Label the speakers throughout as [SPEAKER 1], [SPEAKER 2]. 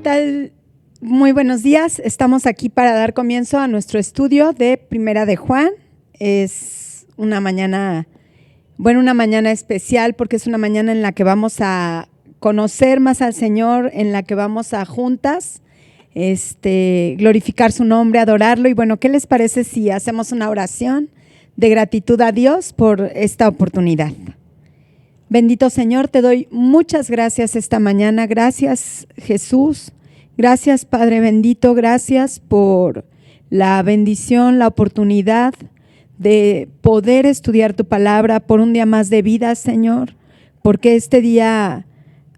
[SPEAKER 1] tal? Muy buenos días. Estamos aquí para dar comienzo a nuestro estudio de Primera de Juan. Es una mañana, una mañana especial porque es una mañana en la que vamos a conocer más al Señor, en la que vamos a juntas glorificar su nombre, adorarlo. Y bueno, ¿qué les parece si hacemos una oración de gratitud a Dios por esta oportunidad? Bendito Señor, te doy muchas gracias esta mañana. Gracias, Jesús. Gracias, Padre bendito. Gracias por la bendición, la oportunidad de poder estudiar tu palabra, por un día más de vida, Señor, porque este día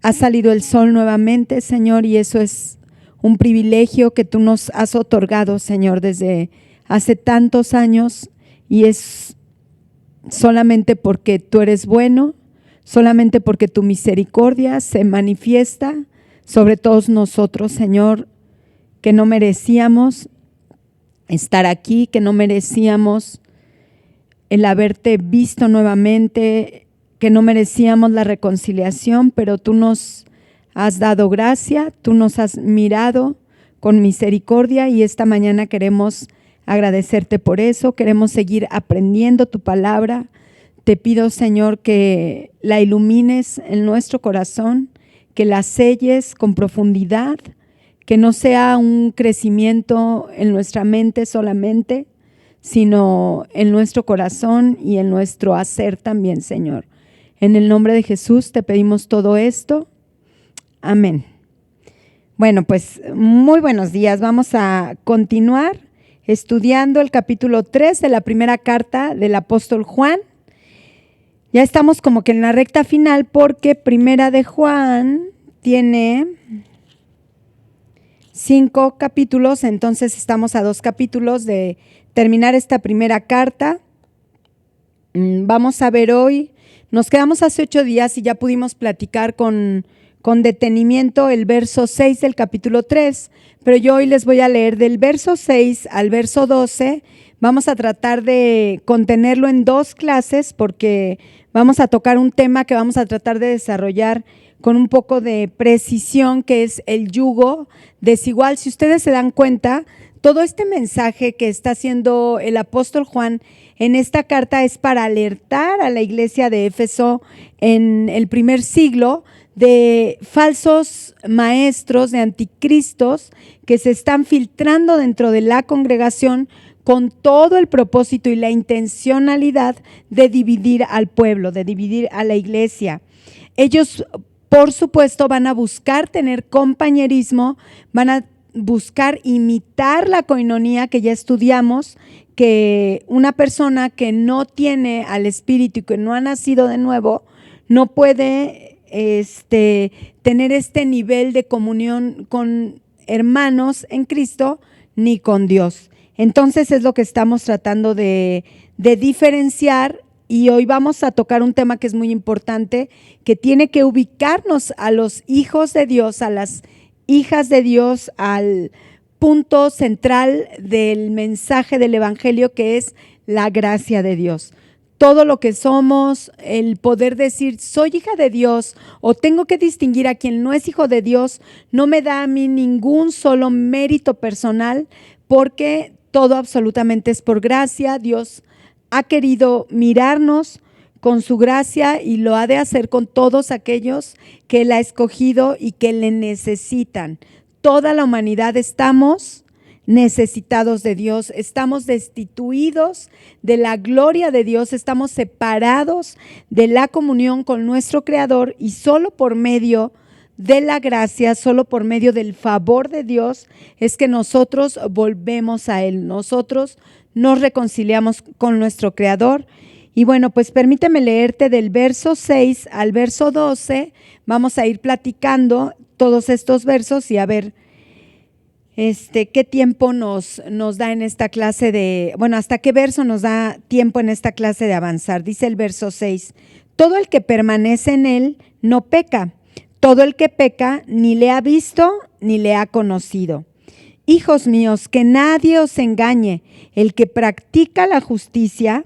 [SPEAKER 1] ha salido el sol nuevamente, Señor, y eso es un privilegio que tú nos has otorgado, Señor, desde hace tantos años, y es solamente porque tú eres bueno, solamente porque tu misericordia se manifiesta sobre todos nosotros, Señor, que no merecíamos estar aquí, que no merecíamos el haberte visto nuevamente, que no merecíamos la reconciliación, pero tú nos has dado gracia, tú nos has mirado con misericordia y esta mañana queremos agradecerte por eso, queremos seguir aprendiendo tu palabra. Te pido, Señor, que la ilumines en nuestro corazón, que la selles con profundidad, que no sea un crecimiento en nuestra mente solamente, sino en nuestro corazón y en nuestro hacer también, Señor. En el nombre de Jesús te pedimos todo esto. Amén. Bueno, pues muy buenos días. Vamos a continuar estudiando el capítulo 3 de la primera carta del apóstol Juan. Ya estamos como que en la recta final porque Primera de Juan tiene 5 capítulos, entonces estamos a 2 capítulos de terminar esta primera carta. Vamos a ver hoy, nos quedamos hace 8 días y ya pudimos platicar con detenimiento el verso 6 del capítulo 3, pero yo hoy les voy a leer del verso 6 al verso 12. Vamos a tratar de contenerlo en 2 clases porque vamos a tocar un tema que vamos a tratar de desarrollar con un poco de precisión, que es el yugo desigual. Si ustedes se dan cuenta, todo este mensaje que está haciendo el apóstol Juan en esta carta es para alertar a la iglesia de Éfeso en el primer siglo de falsos maestros, de anticristos que se están filtrando dentro de la congregación con todo el propósito y la intencionalidad de dividir al pueblo, de dividir a la iglesia. Ellos, por supuesto, van a buscar tener compañerismo, van a buscar imitar la coinonía que ya estudiamos, que una persona que no tiene al Espíritu y que no ha nacido de nuevo, no puede tener este nivel de comunión con hermanos en Cristo ni con Dios. Entonces es lo que estamos tratando de diferenciar, y hoy vamos a tocar un tema que es muy importante, que tiene que ubicarnos a los hijos de Dios, a las hijas de Dios, al punto central del mensaje del evangelio, que es la gracia de Dios. Todo lo que somos, el poder decir soy hija de Dios o tengo que distinguir a quien no es hijo de Dios, no me da a mí ningún solo mérito personal, porque todo absolutamente es por gracia. Dios ha querido mirarnos con su gracia y lo ha de hacer con todos aquellos que Él ha escogido y que le necesitan. Toda la humanidad estamos necesitados de Dios, estamos destituidos de la gloria de Dios, estamos separados de la comunión con nuestro Creador, y solo por medio de la gracia, solo por medio del favor de Dios es que nosotros volvemos a Él, nosotros nos reconciliamos con nuestro Creador. Y bueno, pues permíteme leerte del verso 6 al verso 12, vamos a ir platicando todos estos versos y a ver qué tiempo nos da en esta clase hasta qué verso nos da tiempo en esta clase de avanzar. Dice el verso 6, todo el que permanece en Él no peca, todo el que peca ni le ha visto ni le ha conocido. Hijos míos, que nadie os engañe, el que practica la justicia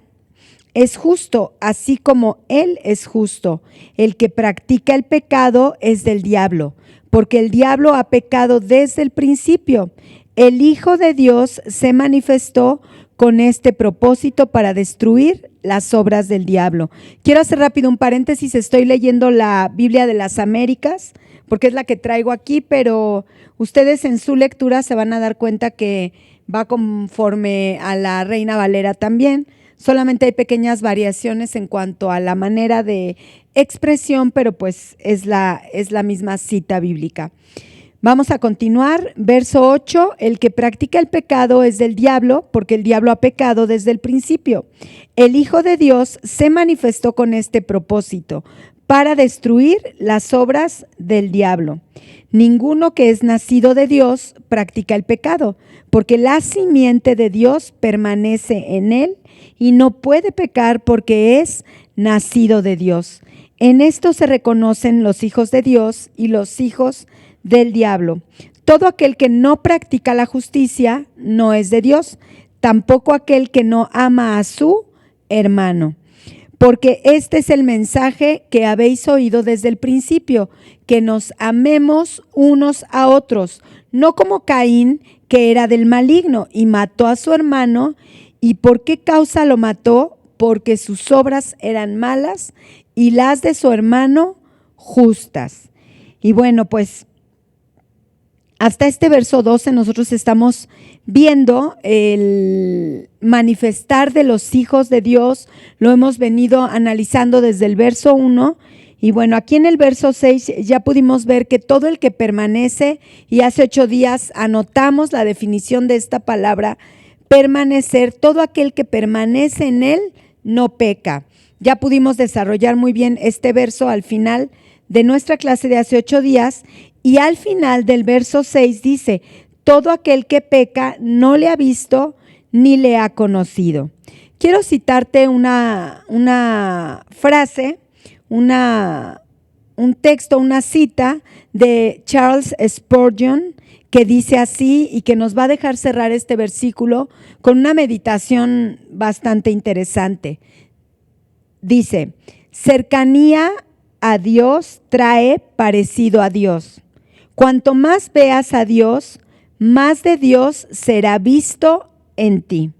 [SPEAKER 1] es justo, así como Él es justo. El que practica el pecado es del diablo, porque el diablo ha pecado desde el principio. El Hijo de Dios se manifestó con este propósito para destruir las obras del diablo. Quiero hacer rápido un paréntesis, estoy leyendo la Biblia de las Américas, porque es la que traigo aquí, pero ustedes en su lectura se van a dar cuenta que va conforme a la Reina Valera también. Solamente hay pequeñas variaciones en cuanto a la manera de expresión, pero pues es la misma cita bíblica. Vamos a continuar, verso 8, el que practica el pecado es del diablo, porque el diablo ha pecado desde el principio. El Hijo de Dios se manifestó con este propósito, para destruir las obras del diablo. Ninguno que es nacido de Dios practica el pecado, porque la simiente de Dios permanece en él y no puede pecar porque es nacido de Dios. En esto se reconocen los hijos de Dios y los hijos del diablo. Todo aquel que no practica la justicia no es de Dios, tampoco aquel que no ama a su hermano. Porque este es el mensaje que habéis oído desde el principio, que nos amemos unos a otros, no como Caín, que era del maligno y mató a su hermano. ¿Y por qué causa lo mató? Porque sus obras eran malas y las de su hermano justas. Y bueno, pues hasta este verso 12 nosotros estamos viendo el manifestar de los hijos de Dios. Lo hemos venido analizando desde el verso 1 y bueno, aquí en el verso 6 ya pudimos ver que todo el que permanece, y hace 8 días anotamos la definición de esta palabra, permanecer, todo aquel que permanece en él no peca. Ya pudimos desarrollar muy bien este verso al final de nuestra clase de hace 8 días. Y al final del verso 6 dice, todo aquel que peca no le ha visto ni le ha conocido. Quiero citarte una frase, un texto, una cita de Charles Spurgeon que dice así y que nos va a dejar cerrar este versículo con una meditación bastante interesante. Dice, cercanía a Dios trae parecido a Dios. Cuanto más veas a Dios, más de Dios será visto en ti.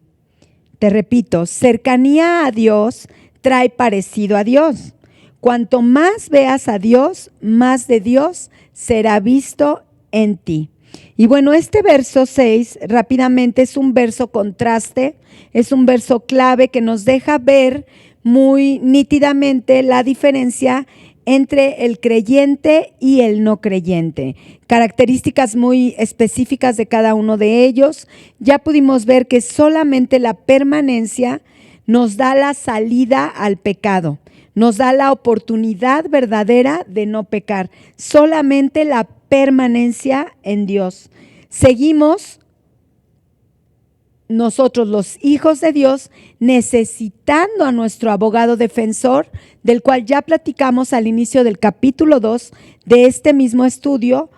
[SPEAKER 1] Te repito, cercanía a Dios trae parecido a Dios. Cuanto más veas a Dios, más de Dios será visto en ti. Y bueno, este verso 6 rápidamente es un verso contraste, es un verso clave que nos deja ver muy nítidamente la diferencia entre el creyente y el no creyente. Características muy específicas de cada uno de ellos. Ya pudimos ver que solamente la permanencia nos da la salida al pecado, nos da la oportunidad verdadera de no pecar. Solamente la permanencia en Dios. Seguimos nosotros, los hijos de Dios, necesitando a nuestro abogado defensor, del cual ya platicamos al inicio del capítulo 2 de este mismo estudio,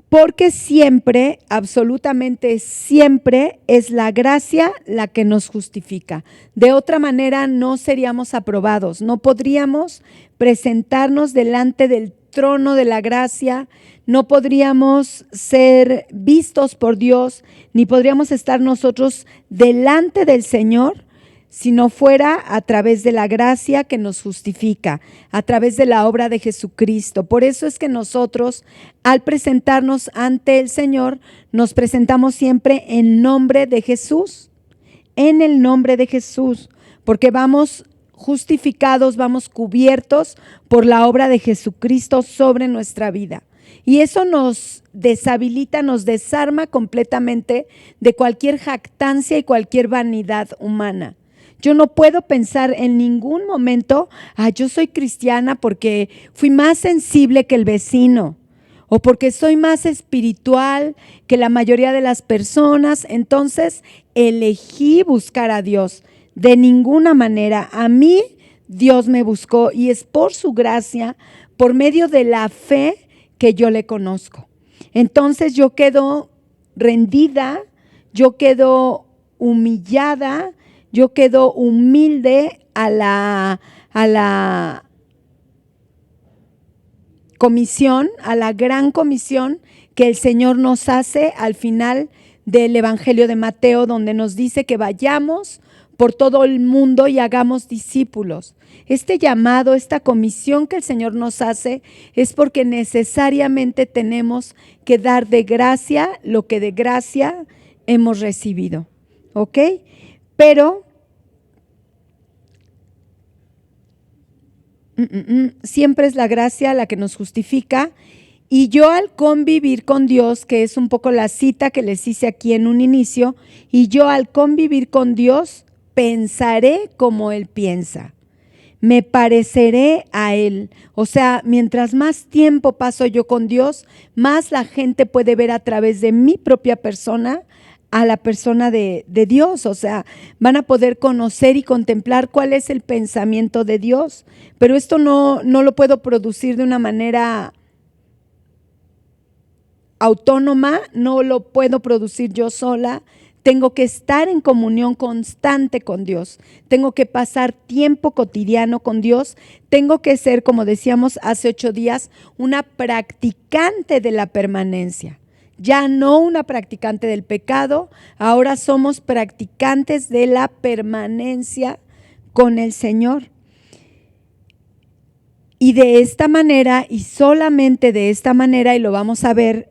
[SPEAKER 1] porque siempre, absolutamente siempre, es la gracia la que nos justifica. De otra manera no seríamos aprobados, no podríamos presentarnos delante del trono de la gracia, no podríamos ser vistos por Dios, ni podríamos estar nosotros delante del Señor si no fuera a través de la gracia que nos justifica, a través de la obra de Jesucristo. Por eso es que nosotros, al presentarnos ante el Señor, nos presentamos siempre en nombre de Jesús, en el nombre de Jesús, porque vamos justificados, vamos cubiertos por la obra de Jesucristo sobre nuestra vida. Y eso nos deshabilita, nos desarma completamente de cualquier jactancia y cualquier vanidad humana. Yo no puedo pensar en ningún momento, yo soy cristiana porque fui más sensible que el vecino, o porque soy más espiritual que la mayoría de las personas, entonces elegí buscar a Dios. De ninguna manera. A mí Dios me buscó y es por su gracia, por medio de la fe que yo le conozco. Entonces yo quedo rendida, yo quedo humillada, yo quedo humilde a la comisión, a la gran comisión que el Señor nos hace al final del Evangelio de Mateo, donde nos dice que vayamos por todo el mundo y hagamos discípulos. Este llamado, esta comisión que el Señor nos hace es porque necesariamente tenemos que dar de gracia lo que de gracia hemos recibido, ¿ok? Pero siempre es la gracia la que nos justifica. Y yo al convivir con Dios, que es un poco la cita que les hice aquí en un inicio, y yo al convivir con Dios pensaré como Él piensa, me pareceré a Él. O sea, mientras más tiempo paso yo con Dios, más la gente puede ver a través de mi propia persona a la persona de Dios. O sea, van a poder conocer y contemplar cuál es el pensamiento de Dios. Pero esto no lo puedo producir de una manera autónoma, no lo puedo producir yo sola. Tengo que estar en comunión constante con Dios. Tengo que pasar tiempo cotidiano con Dios. Tengo que ser, como decíamos hace 8 días, una practicante de la permanencia. Ya no una practicante del pecado, ahora somos practicantes de la permanencia con el Señor. Y de esta manera, y solamente de esta manera, y lo vamos a ver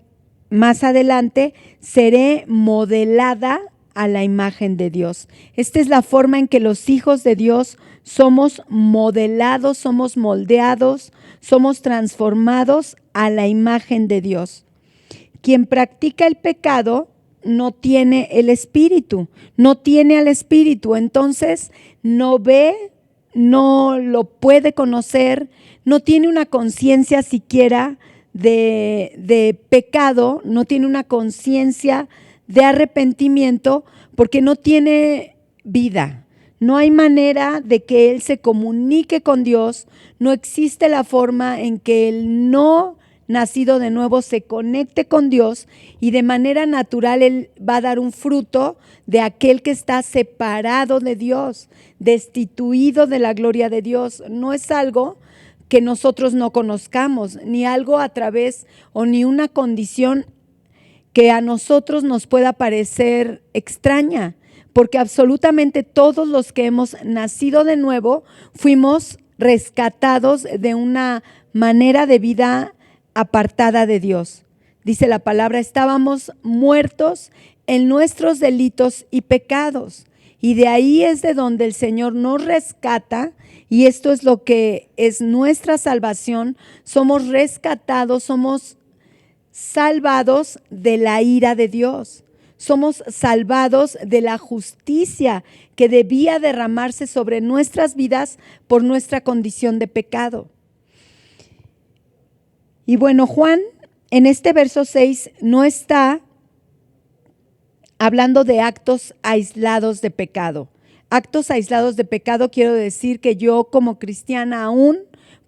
[SPEAKER 1] más adelante, seré modelada a la imagen de Dios. Esta es la forma en que los hijos de Dios somos modelados, somos moldeados, somos transformados a la imagen de Dios. Quien practica el pecado no tiene el Espíritu, no tiene al Espíritu, entonces no ve, no lo puede conocer, no tiene una conciencia siquiera de pecado, no tiene una conciencia de arrepentimiento, porque no tiene vida. No hay manera de que él se comunique con Dios, no existe la forma en que el no nacido de nuevo se conecte con Dios, y de manera natural él va a dar un fruto de aquel que está separado de Dios, destituido de la gloria de Dios. No es algo que nosotros no conozcamos, ni algo a través o ni una condición que a nosotros nos pueda parecer extraña, porque absolutamente todos los que hemos nacido de nuevo fuimos rescatados de una manera de vida apartada de Dios. Dice la palabra, estábamos muertos en nuestros delitos y pecados. Y de ahí es de donde el Señor nos rescata, y esto es lo que es nuestra salvación. Somos rescatados, somos salvados de la ira de Dios. Somos salvados de la justicia que debía derramarse sobre nuestras vidas por nuestra condición de pecado. Y bueno, Juan en este verso 6 no está hablando de actos aislados de pecado. Actos aislados de pecado, quiero decir que yo como cristiana aún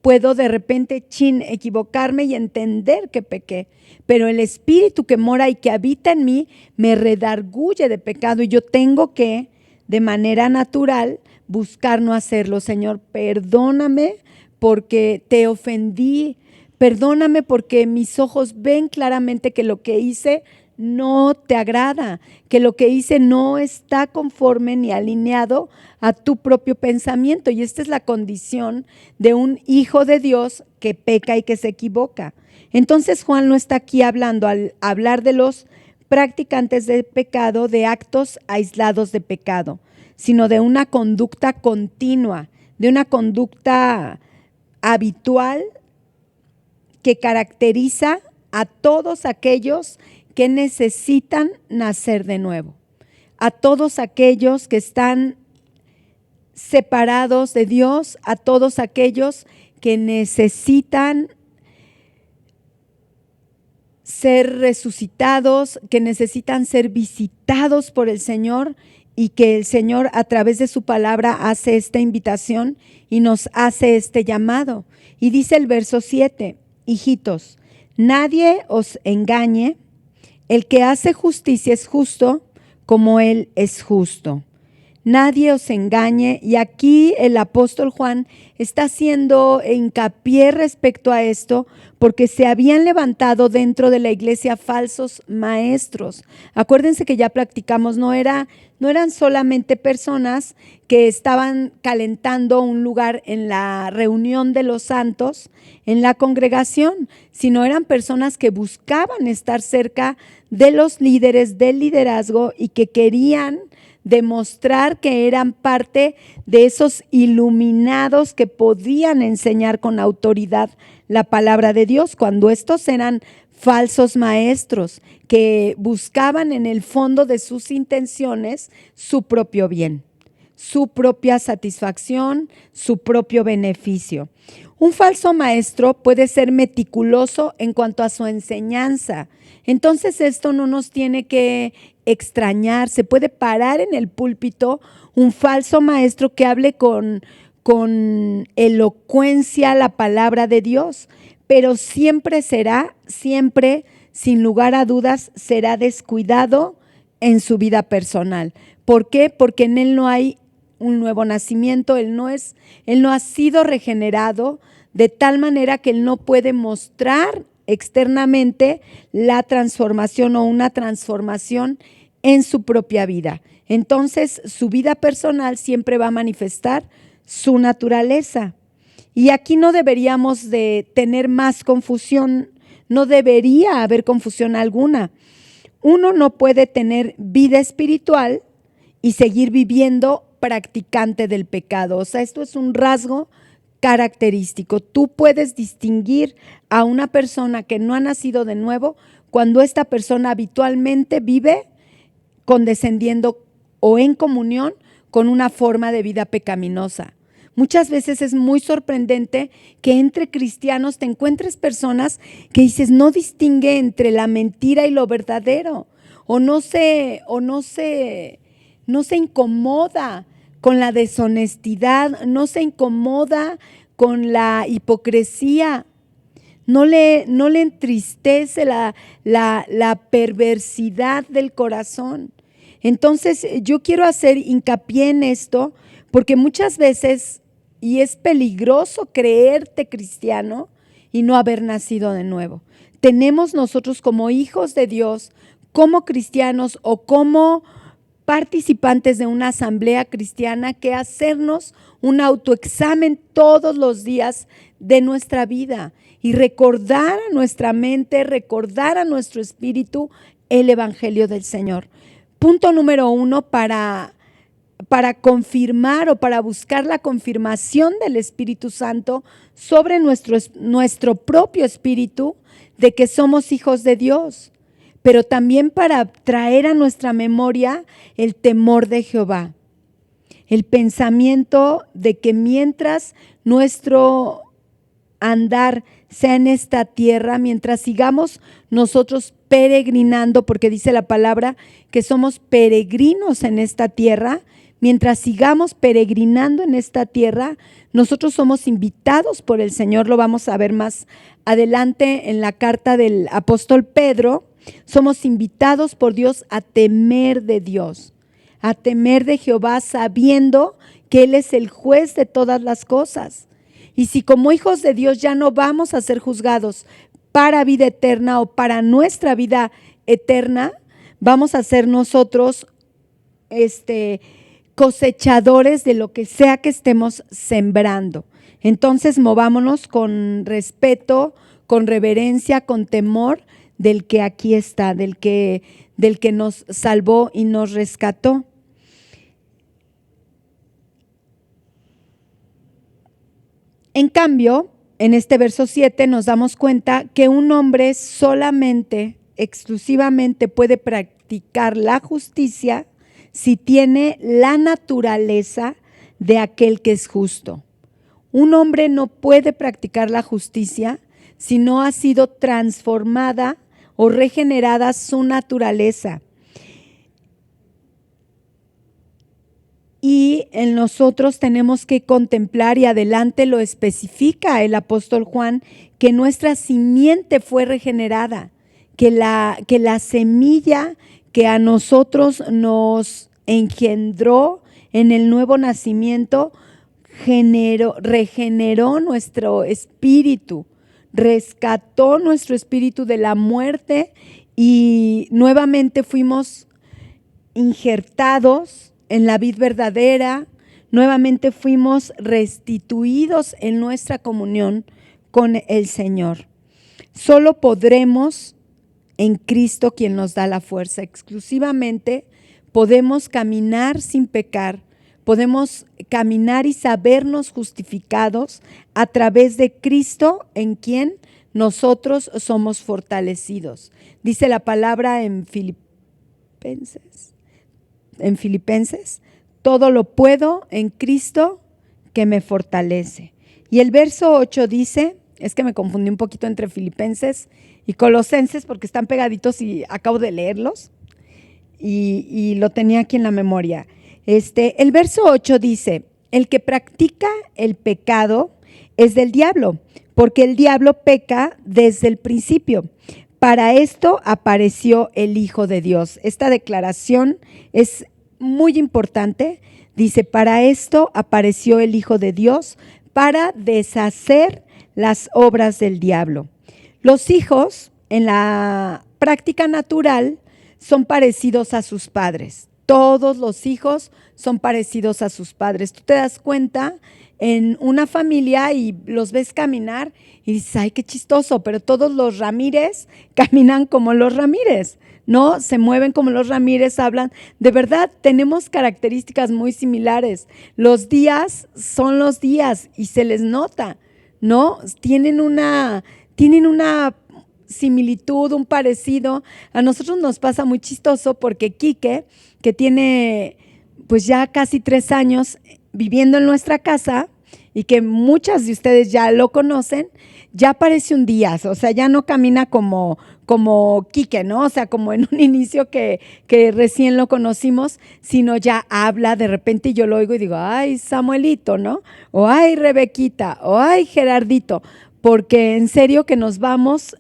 [SPEAKER 1] puedo de repente equivocarme y entender que pequé, pero el Espíritu que mora y que habita en mí me redarguye de pecado, y yo tengo que, de manera natural, buscar no hacerlo. Señor, perdóname porque te ofendí, perdóname porque mis ojos ven claramente que lo que hice no te agrada, que lo que hice no está conforme ni alineado a tu propio pensamiento. Y esta es la condición de un hijo de Dios que peca y que se equivoca. Entonces Juan no está aquí hablando, al hablar de los practicantes de pecado, de actos aislados de pecado, sino de una conducta continua, de una conducta habitual que caracteriza a todos aquellos que necesitan nacer de nuevo, a todos aquellos que están separados de Dios, a todos aquellos que necesitan ser resucitados, que necesitan ser visitados por el Señor, y que el Señor a través de su palabra hace esta invitación y nos hace este llamado. Y dice el verso 7, hijitos, nadie os engañe. El que hace justicia es justo como Él es justo. nadie os engañe. Y aquí el apóstol Juan está haciendo hincapié respecto a esto, porque se habían levantado dentro de la iglesia falsos maestros. Acuérdense que ya practicamos, no eran solamente personas que estaban calentando un lugar en la reunión de los santos, en la congregación, sino eran personas que buscaban estar cerca de los líderes del liderazgo y que querían demostrar que eran parte de esos iluminados que podían enseñar con autoridad la palabra de Dios, cuando estos eran falsos maestros que buscaban en el fondo de sus intenciones su propio bien, su propia satisfacción, su propio beneficio. Un falso maestro puede ser meticuloso en cuanto a su enseñanza. Entonces esto no nos tiene que extrañar. Se puede parar en el púlpito un falso maestro que hable con elocuencia la palabra de Dios, pero siempre, sin lugar a dudas, será descuidado en su vida personal. ¿Por qué? Porque en él no hay un nuevo nacimiento, él no ha sido regenerado, de tal manera que él no puede mostrar externamente la transformación o una transformación en su propia vida. Entonces, su vida personal siempre va a manifestar su naturaleza. Y aquí no deberíamos de tener más confusión, no debería haber confusión alguna. Uno no puede tener vida espiritual y seguir viviendo practicante del pecado. O sea, esto es un rasgo característico. Tú puedes distinguir a una persona que no ha nacido de nuevo cuando esta persona habitualmente vive condescendiendo o en comunión con una forma de vida pecaminosa. Muchas veces es muy sorprendente que entre cristianos te encuentres personas que dices no distingue entre la mentira y lo verdadero, o no se incomoda con la deshonestidad, no se incomoda con la hipocresía, no le entristece la perversidad del corazón. Entonces yo quiero hacer hincapié en esto, porque muchas veces, y es peligroso creerte cristiano y no haber nacido de nuevo. Tenemos nosotros como hijos de Dios, como cristianos o como participantes de una asamblea cristiana, que hacernos un autoexamen todos los días de nuestra vida y recordar a nuestra mente, recordar a nuestro espíritu el evangelio del Señor. Punto número 1 para confirmar o para buscar la confirmación del Espíritu Santo sobre nuestro propio espíritu de que somos hijos de Dios, pero también para traer a nuestra memoria el temor de Jehová, el pensamiento de que mientras nuestro andar sea en esta tierra, mientras sigamos nosotros peregrinando, porque dice la palabra que somos peregrinos en esta tierra, mientras sigamos peregrinando en esta tierra, nosotros somos invitados por el Señor, lo vamos a ver más adelante en la carta del apóstol Pedro. Somos invitados por Dios a temer de Dios, a temer de Jehová, sabiendo que Él es el juez de todas las cosas. Y si como hijos de Dios ya no vamos a ser juzgados para vida eterna o para nuestra vida eterna, vamos a ser nosotros cosechadores de lo que sea que estemos sembrando. Entonces movámonos con respeto, con reverencia, con temor del que aquí está, del que nos salvó y nos rescató. En cambio, en este verso 7 nos damos cuenta que un hombre solamente, exclusivamente puede practicar la justicia si tiene la naturaleza de aquel que es justo. Un hombre no puede practicar la justicia si no ha sido transformada o regenerada su naturaleza. Y en nosotros tenemos que contemplar, y adelante lo especifica el apóstol Juan, que nuestra simiente fue regenerada, que la semilla que a nosotros nos engendró en el nuevo nacimiento, regeneró nuestro espíritu, rescató nuestro espíritu de la muerte y nuevamente fuimos injertados en la vid verdadera, nuevamente fuimos restituidos en nuestra comunión con el Señor. Solo podremos en Cristo, quien nos da la fuerza. Exclusivamente podemos caminar sin pecar, podemos caminar y sabernos justificados a través de Cristo, en quien nosotros somos fortalecidos. Dice la palabra en Filipenses, todo lo puedo en Cristo que me fortalece. Y el verso 8 dice, es que me confundí un poquito entre Filipenses y Colosenses porque están pegaditos y acabo de leerlos y lo tenía aquí en la memoria. El verso 8 dice, el que practica el pecado es del diablo, porque el diablo peca desde el principio. Para esto apareció el Hijo de Dios. Esta declaración es muy importante. Dice, para esto apareció el Hijo de Dios, para deshacer las obras del diablo. Los hijos, en la práctica natural, son parecidos a sus padres. Todos los hijos son parecidos a sus padres. Tú te das cuenta en una familia y los ves caminar y dices, ay, qué chistoso, pero todos los Ramírez caminan como los Ramírez, ¿no? Se mueven como los Ramírez, hablan. De verdad, tenemos características muy similares. Los Díaz son los Díaz y se les nota, ¿no? Tienen una similitud, un parecido. A nosotros nos pasa muy chistoso porque Quique, que tiene pues ya casi 3 años viviendo en nuestra casa y que muchas de ustedes ya lo conocen, ya parece un Díaz, o sea, ya no camina como Quique, ¿no? O sea, como en un inicio que recién lo conocimos, sino ya habla de repente y yo lo oigo y digo, ay, Samuelito, ¿no? O ay, Rebequita, o ay, Gerardito, porque en serio que nos vamos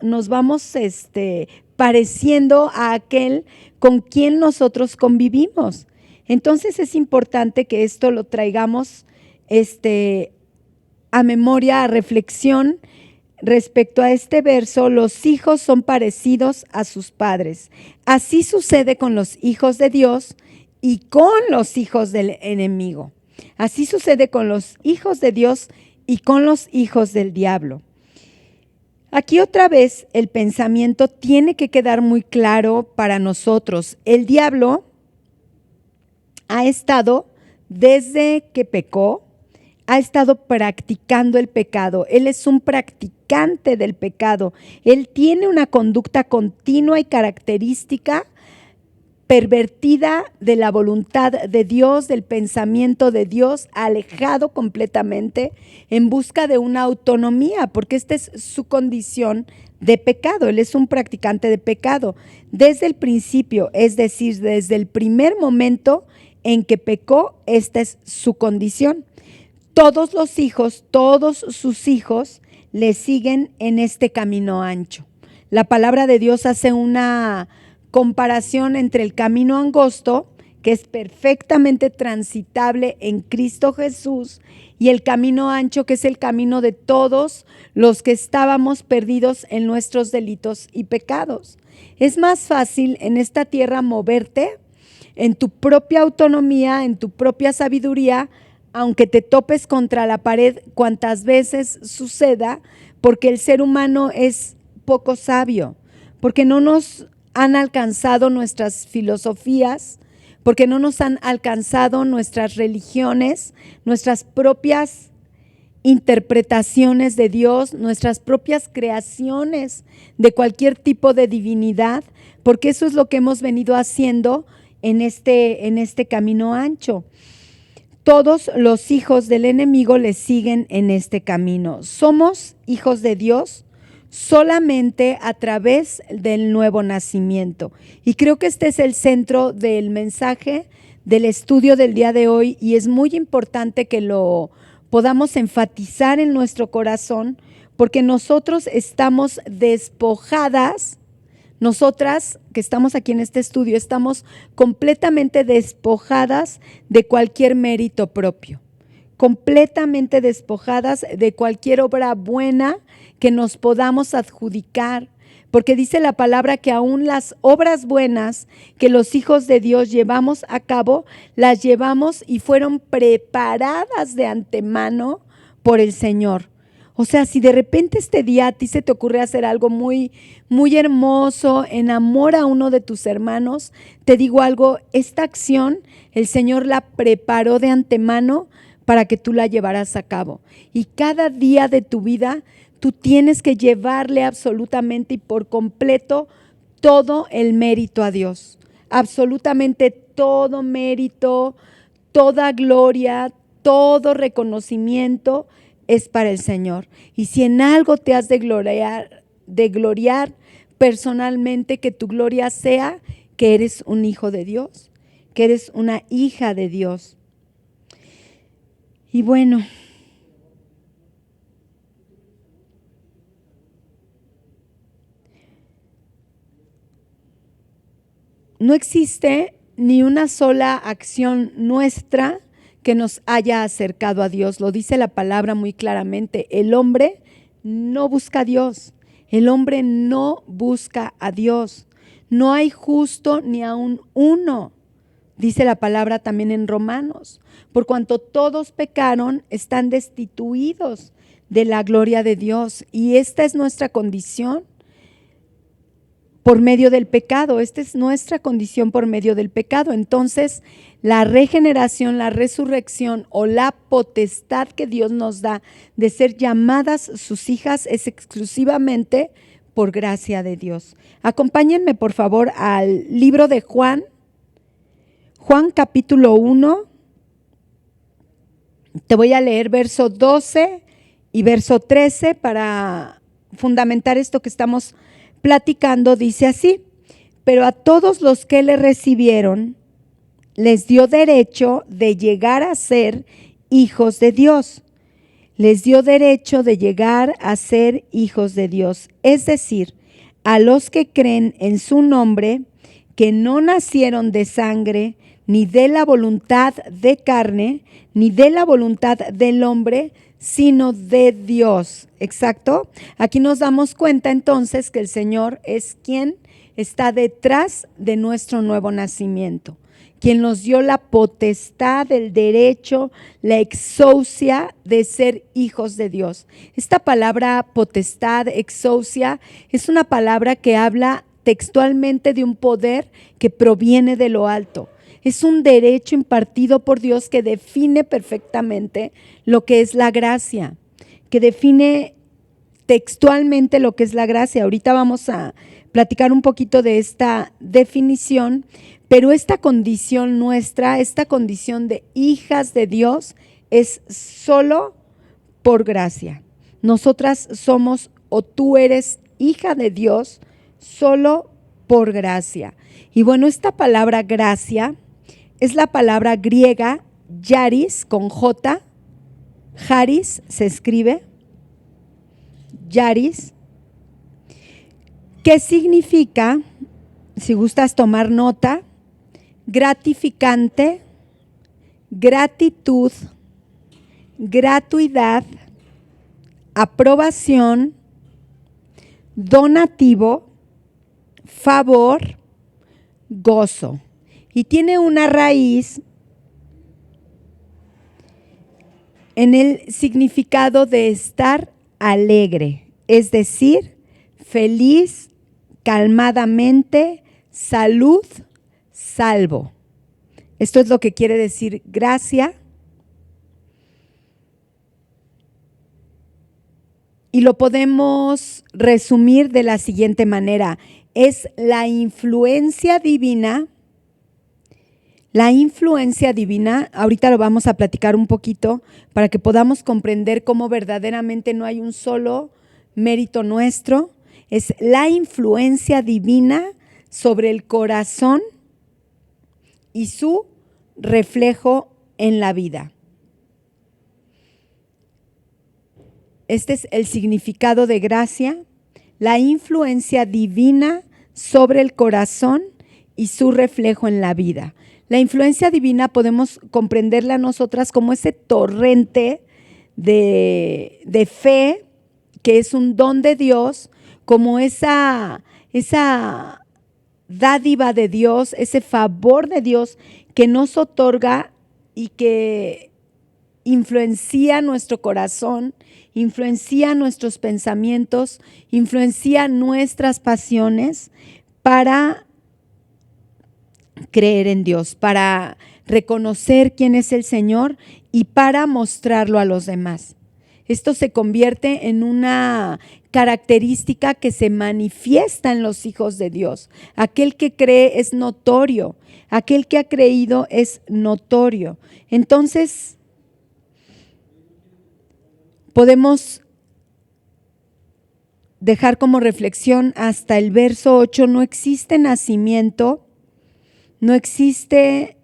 [SPEAKER 1] pareciendo a aquel con quien nosotros convivimos. Entonces es importante que esto lo traigamos a memoria, a reflexión respecto a este verso. Los hijos son parecidos a sus padres. Así sucede con los hijos de Dios y con los hijos del enemigo. Así sucede con los hijos de Dios y con los hijos del diablo. Aquí otra vez el pensamiento tiene que quedar muy claro para nosotros. El diablo ha estado, desde que pecó, ha estado practicando el pecado. Él es un practicante del pecado. Él tiene una conducta continua y característica pervertida de la voluntad de Dios, del pensamiento de Dios, alejado completamente en busca de una autonomía, porque esta es su condición de pecado. Él es un practicante de pecado desde el principio, es decir, desde el primer momento en que pecó, esta es su condición. Todos los hijos, todos sus hijos le siguen en este camino ancho. La palabra de Dios hace una comparación entre el camino angosto, que es perfectamente transitable en Cristo Jesús, y el camino ancho, que es el camino de todos los que estábamos perdidos en nuestros delitos y pecados. Es más fácil en esta tierra moverte en tu propia autonomía, en tu propia sabiduría, aunque te topes contra la pared cuantas veces suceda, porque el ser humano es poco sabio, porque no nos han alcanzado nuestras filosofías, porque no nos han alcanzado nuestras religiones, nuestras propias interpretaciones de Dios, nuestras propias creaciones de cualquier tipo de divinidad, porque eso es lo que hemos venido haciendo en este camino ancho. Todos los hijos del enemigo le siguen en este camino. Somos hijos de Dios solamente a través del nuevo nacimiento. Y creo que este es el centro del mensaje, del estudio del día de hoy, y es muy importante que lo podamos enfatizar en nuestro corazón, porque nosotros estamos despojadas, Nosotras que estamos aquí en este estudio estamos completamente despojadas de cualquier mérito propio, completamente despojadas de cualquier obra buena que nos podamos adjudicar, porque dice la palabra que aún las obras buenas que los hijos de Dios llevamos a cabo, las llevamos y fueron preparadas de antemano por el Señor. O sea, si de repente este día a ti se te ocurre hacer algo muy, muy hermoso, en amor a uno de tus hermanos, te digo algo, esta acción el Señor la preparó de antemano para que tú la llevaras a cabo. Y cada día de tu vida tú tienes que llevarle absolutamente y por completo todo el mérito a Dios. Absolutamente todo mérito, toda gloria, todo reconocimiento es para el Señor. Y si en algo te has de gloriar personalmente, que tu gloria sea que eres un hijo de Dios, que eres una hija de Dios. Y bueno, no existe ni una sola acción nuestra que nos haya acercado a Dios. Lo dice la palabra muy claramente. El hombre no busca a Dios. El hombre no busca a Dios. No hay justo ni aun uno. Dice la palabra también en Romanos. Por cuanto todos pecaron, están destituidos de la gloria de Dios. Y esta es nuestra condición por medio del pecado. Esta es nuestra condición por medio del pecado. Entonces, la regeneración, la resurrección o la potestad que Dios nos da de ser llamadas sus hijas es exclusivamente por gracia de Dios. Acompáñenme, por favor, al libro de Juan capítulo 1. Te voy a leer verso 12 y verso 13 para fundamentar esto que estamos platicando. Dice así: pero a todos los que le recibieron, les dio derecho de llegar a ser hijos de Dios. Les dio derecho de llegar a ser hijos de Dios. Es decir, a los que creen en su nombre, que no nacieron de sangre, ni de la voluntad de carne, ni de la voluntad del hombre, sino de Dios. Exacto. Aquí nos damos cuenta entonces que el Señor es quien está detrás de nuestro nuevo nacimiento, quien nos dio la potestad, el derecho, la exousia de ser hijos de Dios. Esta palabra potestad, exousia, es una palabra que habla textualmente de un poder que proviene de lo alto. Es un derecho impartido por Dios que define perfectamente lo que es la gracia, que define textualmente lo que es la gracia. Ahorita vamos a platicar un poquito de esta definición, pero esta condición nuestra, esta condición de hijas de Dios es solo por gracia. Nosotras somos, o tú eres hija de Dios solo por gracia. Y bueno, esta palabra gracia es la palabra griega yaris con J, charis se escribe, yaris, que significa, si gustas tomar nota, gratificante, gratitud, gratuidad, aprobación, donativo, favor, gozo. Y tiene una raíz en el significado de estar alegre, es decir, feliz, calmadamente, salud, salvo. Esto es lo que quiere decir gracia. Y lo podemos resumir de la siguiente manera: es la influencia divina. La influencia divina, ahorita lo vamos a platicar un poquito para que podamos comprender cómo verdaderamente no hay un solo mérito nuestro. Es la influencia divina sobre el corazón y su reflejo en la vida. Este es el significado de gracia, la influencia divina sobre el corazón y su reflejo en la vida. La influencia divina podemos comprenderla nosotras como ese torrente de fe, que es un don de Dios, como esa dádiva de Dios, ese favor de Dios que nos otorga y que influencia nuestro corazón, influencia nuestros pensamientos, influencia nuestras pasiones para creer en Dios, para reconocer quién es el Señor y para mostrarlo a los demás. Esto se convierte en una característica que se manifiesta en los hijos de Dios. Aquel que cree es notorio, aquel que ha creído es notorio. Entonces, podemos dejar como reflexión hasta el verso 8, no existe nacimiento, no existe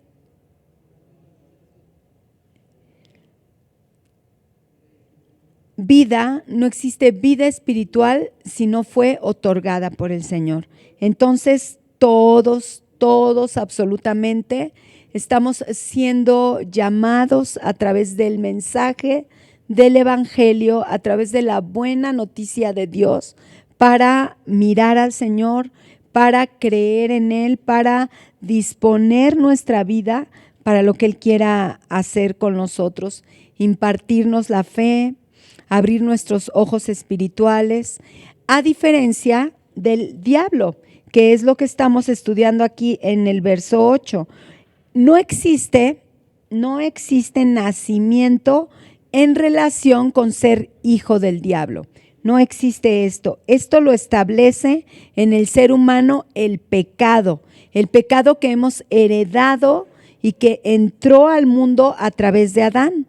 [SPEAKER 1] vida, no existe vida espiritual si no fue otorgada por el Señor. Entonces, todos absolutamente estamos siendo llamados a través del mensaje del Evangelio, a través de la buena noticia de Dios, para mirar al Señor, para creer en Él, para disponer nuestra vida para lo que Él quiera hacer con nosotros, impartirnos la fe, abrir nuestros ojos espirituales, a diferencia del diablo, que es lo que estamos estudiando aquí en el verso 8. No existe nacimiento en relación con ser hijo del diablo. No existe esto. Esto lo establece en el ser humano el pecado que hemos heredado y que entró al mundo a través de Adán,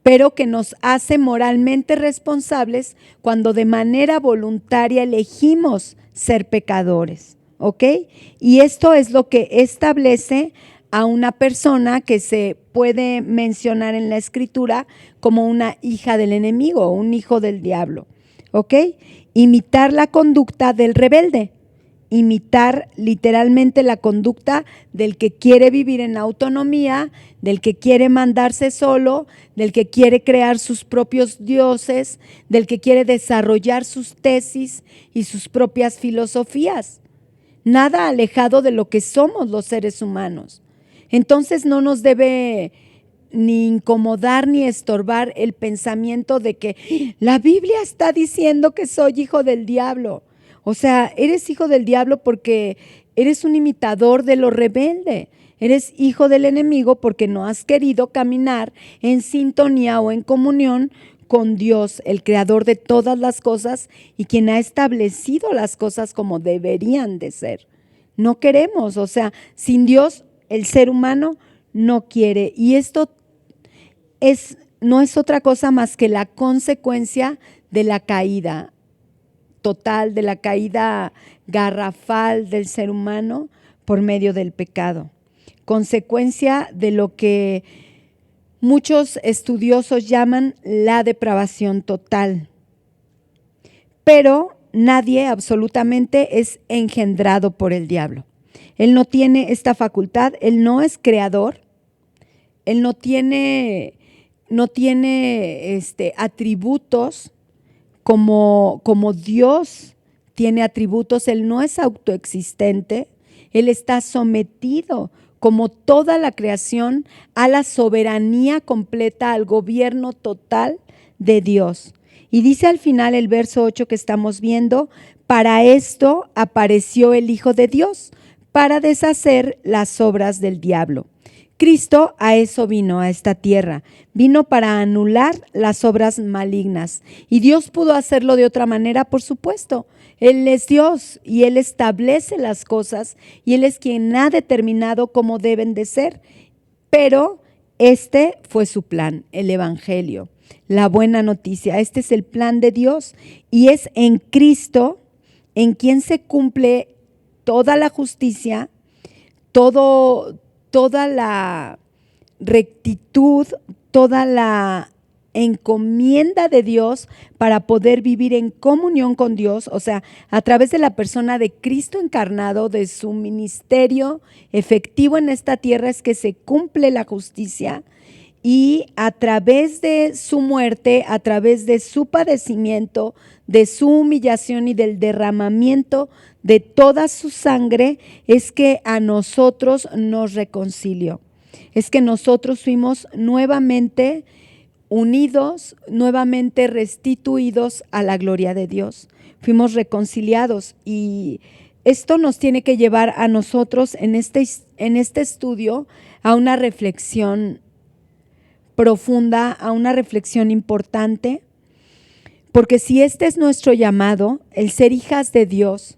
[SPEAKER 1] pero que nos hace moralmente responsables cuando de manera voluntaria elegimos ser pecadores, ¿ok? Y esto es lo que establece a una persona que se puede mencionar en la Escritura como una hija del enemigo, un hijo del diablo, ¿ok? Imitar la conducta del rebelde. Imitar literalmente la conducta del que quiere vivir en autonomía, del que quiere mandarse solo, del que quiere crear sus propios dioses, del que quiere desarrollar sus tesis y sus propias filosofías. Nada alejado de lo que somos los seres humanos. Entonces no nos debe ni incomodar ni estorbar el pensamiento de que la Biblia está diciendo que soy hijo del diablo. O sea, eres hijo del diablo porque eres un imitador de lo rebelde. Eres hijo del enemigo porque no has querido caminar en sintonía o en comunión con Dios, el creador de todas las cosas y quien ha establecido las cosas como deberían de ser. No queremos, o sea, sin Dios el ser humano no quiere. Y esto no es otra cosa más que la consecuencia de la caída total, de la caída garrafal del ser humano por medio del pecado. Consecuencia de lo que muchos estudiosos llaman la depravación total. Pero nadie absolutamente es engendrado por el diablo. Él no tiene esta facultad, él no es creador, él no tiene atributos como Dios tiene atributos. Él no es autoexistente, él está sometido como toda la creación a la soberanía completa, al gobierno total de Dios. Y dice al final el verso 8 que estamos viendo, para esto apareció el Hijo de Dios, para deshacer las obras del diablo. Cristo a eso vino, a esta tierra. Vino para anular las obras malignas. Y Dios pudo hacerlo de otra manera, por supuesto. Él es Dios y Él establece las cosas y Él es quien ha determinado cómo deben de ser. Pero este fue su plan, el Evangelio, la buena noticia. Este es el plan de Dios y es en Cristo en quien se cumple toda la justicia, toda la rectitud, toda la encomienda de Dios para poder vivir en comunión con Dios, o sea, a través de la persona de Cristo encarnado, de su ministerio efectivo en esta tierra, es que se cumple la justicia, y a través de su muerte, a través de su padecimiento, de su humillación y del derramamiento de toda su sangre, es que a nosotros nos reconcilió. Es que nosotros fuimos nuevamente unidos, nuevamente restituidos a la gloria de Dios. Fuimos reconciliados, y esto nos tiene que llevar a nosotros en este estudio a una reflexión profunda, a una reflexión importante, porque si este es nuestro llamado, el ser hijas de Dios,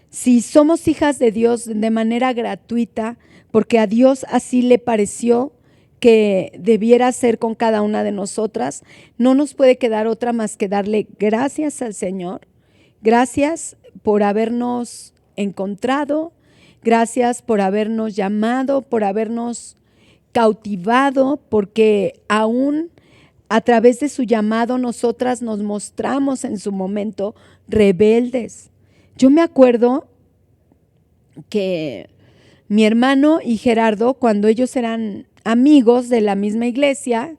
[SPEAKER 1] si somos hijas de Dios de manera gratuita, porque a Dios así le pareció que debiera ser con cada una de nosotras, no nos puede quedar otra más que darle gracias al Señor. Gracias por habernos encontrado, gracias por habernos llamado, por habernos cautivado, porque aún a través de su llamado nosotras nos mostramos en su momento rebeldes. Yo me acuerdo que mi hermano y Gerardo, cuando ellos eran amigos de la misma iglesia,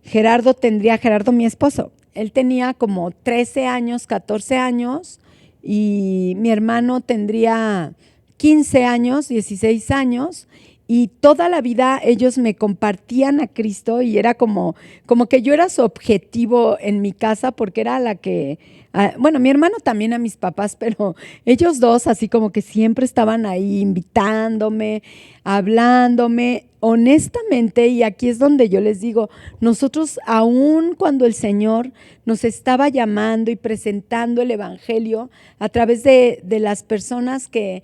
[SPEAKER 1] Gerardo, mi esposo, él tenía como 13 años, 14 años, y mi hermano tendría 15 años, 16 años, y toda la vida ellos me compartían a Cristo, y era como que yo era su objetivo en mi casa, porque era la que, bueno, mi hermano también a mis papás, pero ellos dos así como que siempre estaban ahí invitándome, hablándome. Honestamente, y aquí es donde yo les digo, nosotros aún cuando el Señor nos estaba llamando y presentando el evangelio a través de las personas que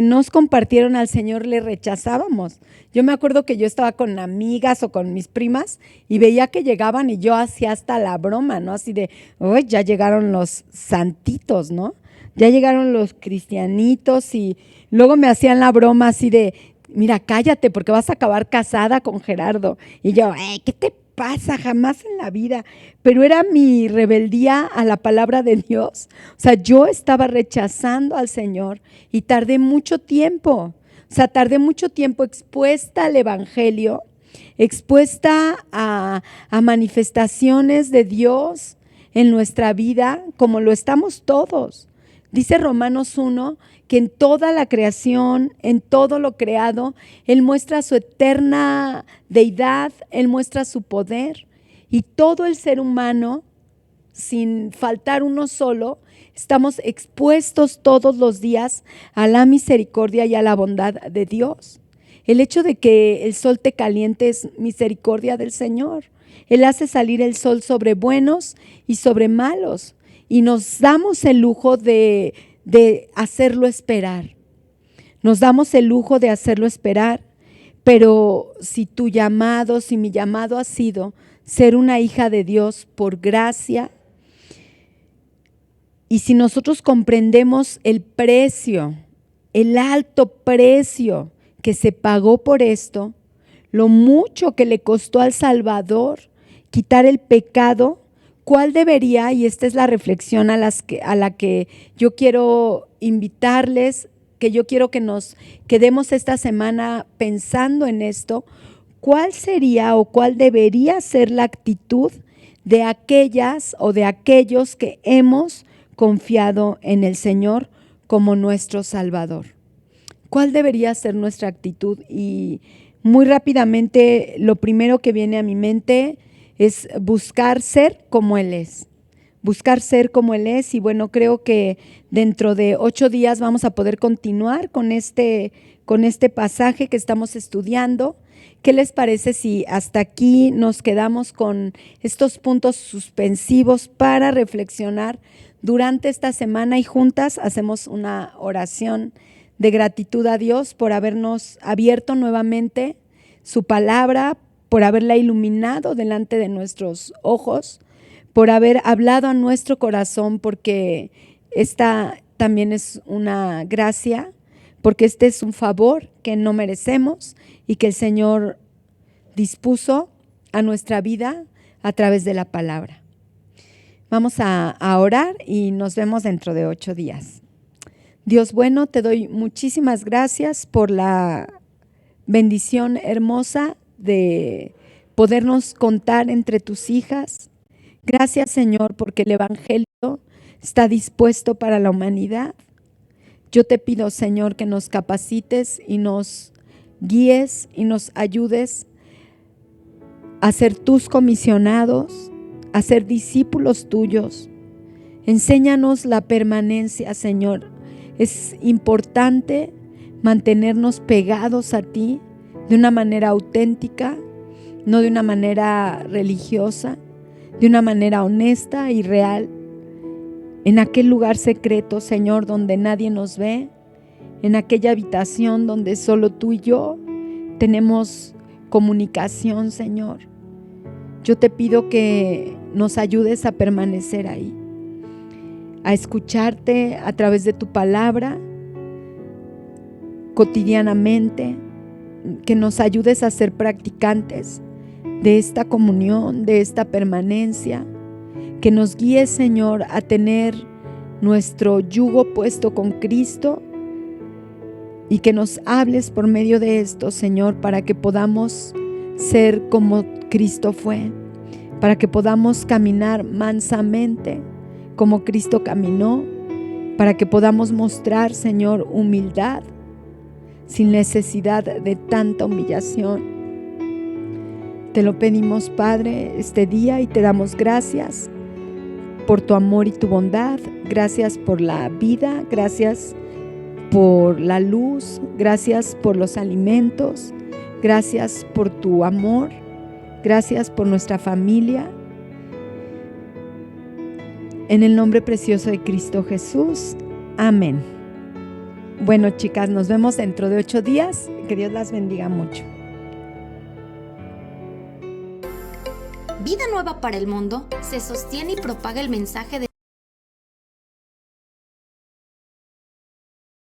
[SPEAKER 1] nos compartieron al Señor, le rechazábamos. Yo me acuerdo que yo estaba con amigas o con mis primas y veía que llegaban y yo hacía hasta la broma, ¿no? Así de, uy, ya llegaron los santitos, ¿no? Ya llegaron los cristianitos, y luego me hacían la broma así de, mira, cállate porque vas a acabar casada con Gerardo. Y yo, ¿qué te pasa? Jamás en la vida. Pero era mi rebeldía a la palabra de Dios. O sea, yo estaba rechazando al Señor y tardé mucho tiempo. O sea, tardé mucho tiempo expuesta al evangelio, expuesta a manifestaciones de Dios en nuestra vida, como lo estamos todos. Dice Romanos 1 que en toda la creación, en todo lo creado, Él muestra su eterna deidad, Él muestra su poder, y todo el ser humano, sin faltar uno solo, estamos expuestos todos los días a la misericordia y a la bondad de Dios. El hecho de que el sol te caliente es misericordia del Señor. Él hace salir el sol sobre buenos y sobre malos, y nos damos el lujo de hacerlo esperar. Nos damos el lujo de hacerlo esperar, pero si mi llamado ha sido ser una hija de Dios por gracia, y si nosotros comprendemos el precio, el alto precio que se pagó por esto, lo mucho que le costó al Salvador quitar el pecado, ¿cuál debería? Y esta es la reflexión a la que yo quiero invitarles, que yo quiero que nos quedemos esta semana pensando en esto. ¿Cuál sería o cuál debería ser la actitud de aquellas o de aquellos que hemos confiado en el Señor como nuestro Salvador? ¿Cuál debería ser nuestra actitud? Y muy rápidamente, lo primero que viene a mi mente es buscar ser como Él es. Buscar ser como Él es. Y bueno, creo que dentro de 8 días vamos a poder continuar con este pasaje que estamos estudiando. ¿Qué les parece si hasta aquí nos quedamos con estos puntos suspensivos para reflexionar durante esta semana, y juntas hacemos una oración de gratitud a Dios por habernos abierto nuevamente su palabra, por haberla iluminado delante de nuestros ojos, por haber hablado a nuestro corazón, porque esta también es una gracia, porque este es un favor que no merecemos y que el Señor dispuso a nuestra vida a través de la palabra. Vamos a orar y nos vemos dentro de 8 días. Dios bueno, te doy muchísimas gracias por la bendición hermosa de podernos contar entre tus hijas. Gracias, Señor, porque el Evangelio está dispuesto para la humanidad. Yo te pido, Señor, que nos capacites y nos guíes y nos ayudes a ser tus comisionados, a ser discípulos tuyos. Enséñanos la permanencia, Señor. Es importante mantenernos pegados a ti de una manera auténtica, no de una manera religiosa, de una manera honesta y real. En aquel lugar secreto, Señor, donde nadie nos ve, en aquella habitación donde solo tú y yo tenemos comunicación, Señor. Yo te pido que nos ayudes a permanecer ahí, a escucharte a través de tu palabra cotidianamente, que nos ayudes a ser practicantes de esta comunión, de esta permanencia, que nos guíes, Señor, a tener nuestro yugo puesto con Cristo y que nos hables por medio de esto, Señor, para que podamos ser como Cristo fue, para que podamos caminar mansamente como Cristo caminó, para que podamos mostrar, Señor, humildad sin necesidad de tanta humillación. Te lo pedimos, Padre, este día y te damos gracias por tu amor y tu bondad. Gracias por la vida, gracias por la luz, gracias por los alimentos, gracias por tu amor, gracias por nuestra familia. En el nombre precioso de Cristo Jesús. Amén. Bueno, chicas, nos vemos dentro de 8 días. Que Dios las bendiga mucho.
[SPEAKER 2] Vida Nueva para el Mundo se sostiene y propaga el mensaje de